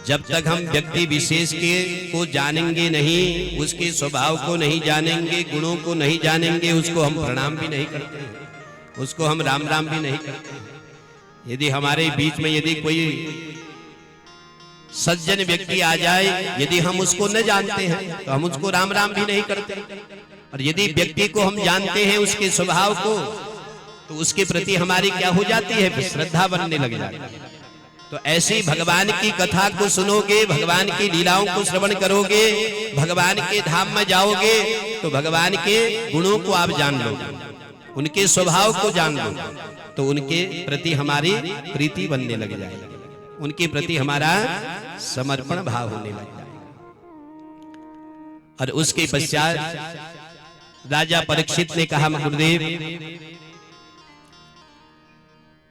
जब तक हम व्यक्ति विशेष को जानेंगे नहीं, उसके स्वभाव को नहीं जानेंगे, गुणों को नहीं जानेंगे, उसको हम प्रणाम भी नहीं करते हैं, उसको हम राम राम भी नहीं करते हैं। यदि हमारे बीच में यदि कोई सज्जन व्यक्ति आ जाए, यदि हम उसको न जानते हैं तो हम उसको राम राम भी नहीं करते, और यदि व्यक्ति को हम जानते हैं, उसके स्वभाव को, तो उसके प्रति हमारी क्या हो जाती है, श्रद्धा बनने लग जाती है। तो ऐसे भगवान की कथा को सुनोगे, भगवान की लीलाओं को श्रवण करोगे, भगवान के धाम में जाओगे, तो भगवान के गुणों को आप जान लोगे, उनके स्वभाव को जान लोगे, तो उनके प्रति हमारी प्रीति बनने लग जाएगी, उनके प्रति हमारा समर्पण भाव होने लग जाएगा। और उसके पश्चात राजा परीक्षित ने कहा, गुरुदेव,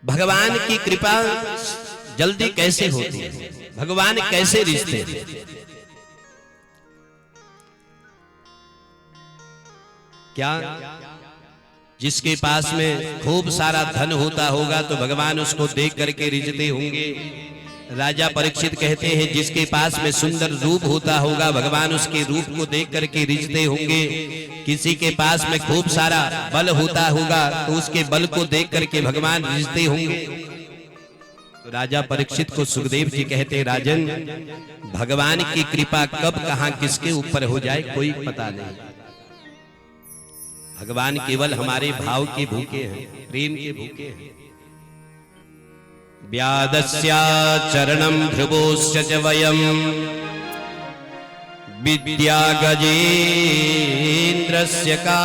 भगवान की कृपा जल्दी कैसे होती है, भगवान कैसे रिश्ते हैं? क्या जिसके पास में खूब सारा धन होता होगा तो भगवान उसको देख करके रिझते होंगे? राजा परीक्षित कहते हैं, जिसके पास में सुंदर रूप होता होगा भगवान उसके रूप को देख करके रिझते होंगे। किसी के पास में खूब सारा बल होता होगा तो उसके बल को देख करके भगवान रिझते होंगे। तो राजा परीक्षित को सुखदेव जी कहते हैं, राजन, भगवान की कृपा कब कहां किसके ऊपर हो जाए कोई पता नहीं। भगवान केवल हमारे भाव के भूखे हैं, प्रेम के भूखे हैं। व्यादस्या चरणम ध्रुवोश्च च वयम विद्या गजेन्द्रस्य का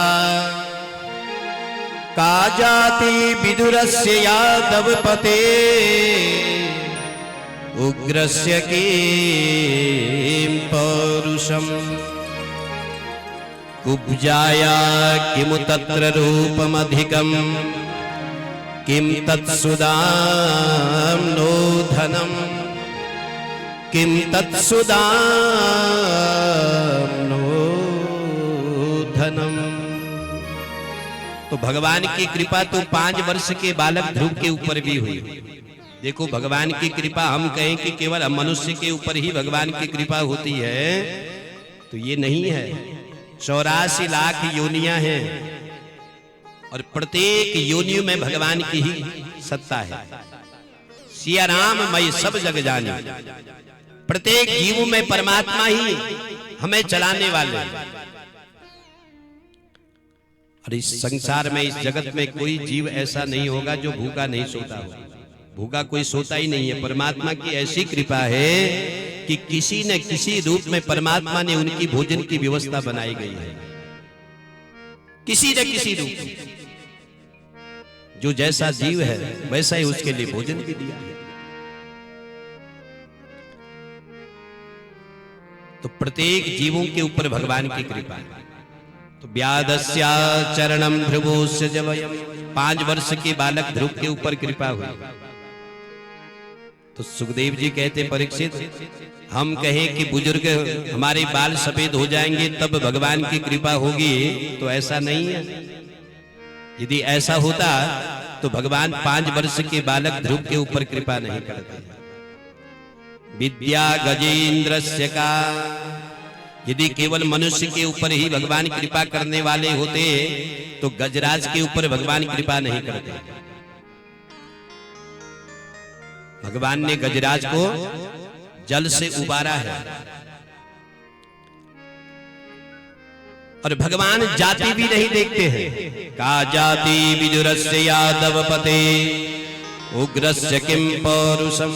जाति विदुरस्य यादवपते उग्रस्य किं पौरुषम् कुब्जाया किमु तत्र रूपमधिकम् किं तत्सुदां नो धनम् किं तत्सुदां नो धनम्। तो भगवान की कृपा तो 5 वर्ष के बालक ध्रुव के ऊपर भी हुई। देखो, भगवान की कृपा हम कहें कि केवल मनुष्य के ऊपर ही भगवान की कृपा होती है तो ये नहीं है। 84 लाख योनियां हैं और प्रत्येक योनियों में भगवान की ही सत्ता है। सिया राम मैं सब जग जाने, प्रत्येक जीवों में परमात्मा ही हमें चलाने वाले। और इस संसार में, इस जगत में कोई जीव ऐसा नहीं होगा जो भूखा नहीं सोता हो। भूखा कोई सोता ही नहीं है। परमात्मा की ऐसी कृपा है कि किसी न किसी रूप में परमात्मा ने उनकी भोजन की व्यवस्था बनाई गई है। किसी न किसी रूप में जो जैसा जीव है वैसा ही उसके लिए भोजन भी दिया है। तो प्रत्येक जीवों के ऊपर भगवान की कृपा है। तो व्यादस्या चरणम ध्रुवोस्य च वयम, 5 वर्ष के बालक ध्रुव के ऊपर कृपा हुई। तो सुखदेव जी कहते, परीक्षित, हम कहें कि बुजुर्ग हमारे बाल सफेद हो जाएंगे तब भगवान की कृपा होगी, तो ऐसा नहीं है। यदि ऐसा होता तो भगवान 5 वर्ष के बालक ध्रुव के ऊपर कृपा नहीं करते। विद्या गजेन्द्रस्य का, यदि केवल मनुष्य के ऊपर ही भगवान कृपा करने वाले होते तो गजराज के ऊपर भगवान कृपा नहीं करते। भगवान ने गजराज को जल से उबारा है। और भगवान जाति भी नहीं देखते हैं। का जाति विदुरस्य यादवपते उग्रस्य किं पौरुषम।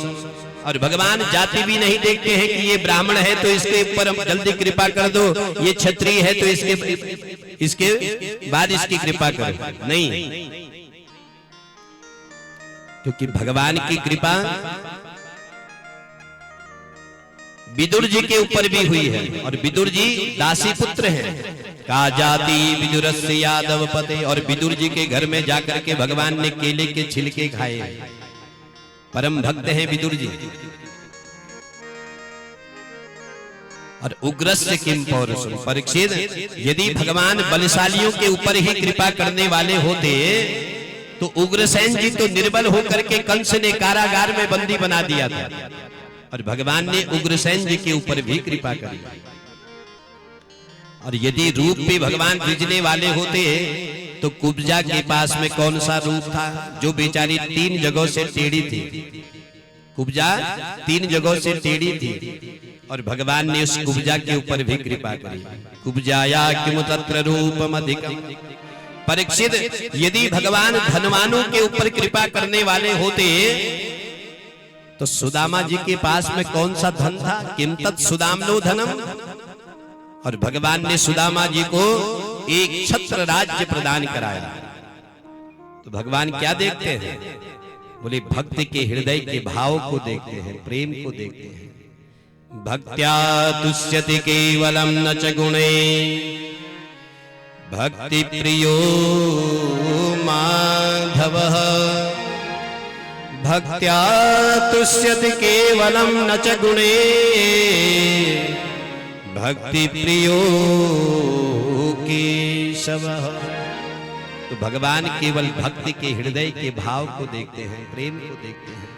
और भगवान जाति भी नहीं देखते हैं कि ये ब्राह्मण है तो इसके ऊपर जल्दी कृपा कर दो, ये क्षत्रिय है तो इसके बाद इसकी कृपा करो। नहीं, क्योंकि भगवान की कृपा विदुर जी के ऊपर भी हुई है। और विदुर जी दासी पुत्र हैं। का जाति विदुरस्य यादवपते, और विदुर जी के घर में जाकर के भगवान ने केले के छिलके खाए। परम भक्त हैं विदुर जी। और उग्रस्य किं पौरुषम। परीक्षित, यदि भगवान बलशालियों के ऊपर ही कृपा करने वाले होते तो उग्रसेन जी तो निर्बल होकर के कंस ने कारागार में बंदी बना दिया था। और भगवान ने उग्रसेन जी के ऊपर भी कृपा करी। और यदि रूप पे भगवान रिझने वाले होते तो कुब्जा के पास में कौन सा रूप था, जो बेचारी 3 जगहों से टेढ़ी थी। कुब्जा 3 जगहों से टेढ़ी थी और भगवान ने उस कुब्जा के ऊपर भी कृपा करी। कुब्जाया किम तत्र रूपम अधिकम। परीक्षित, यदि भगवान धनवानों के ऊपर कृपा करने वाले होते तो सुदामा जी के पास में कौन सा धन था। किम तत् सुदामनो धनम। और भगवान ने सुदामा जी को एक छत्र राज्य प्रदान कराया। तो भगवान क्या देखते हैं, बोले भक्त के हृदय के भाव को देखते हैं, प्रेम को देखते हैं। भक्त्या तुष्यति केवलम न च गुणे भक्ति प्रियो माधवः। भक्त्या तुष्यति केवलम न च गुणे भक्ति प्रियो केशवः। तो भगवान केवल भक्ति के हृदय के भाव को देखते हैं, प्रेम को देखते हैं।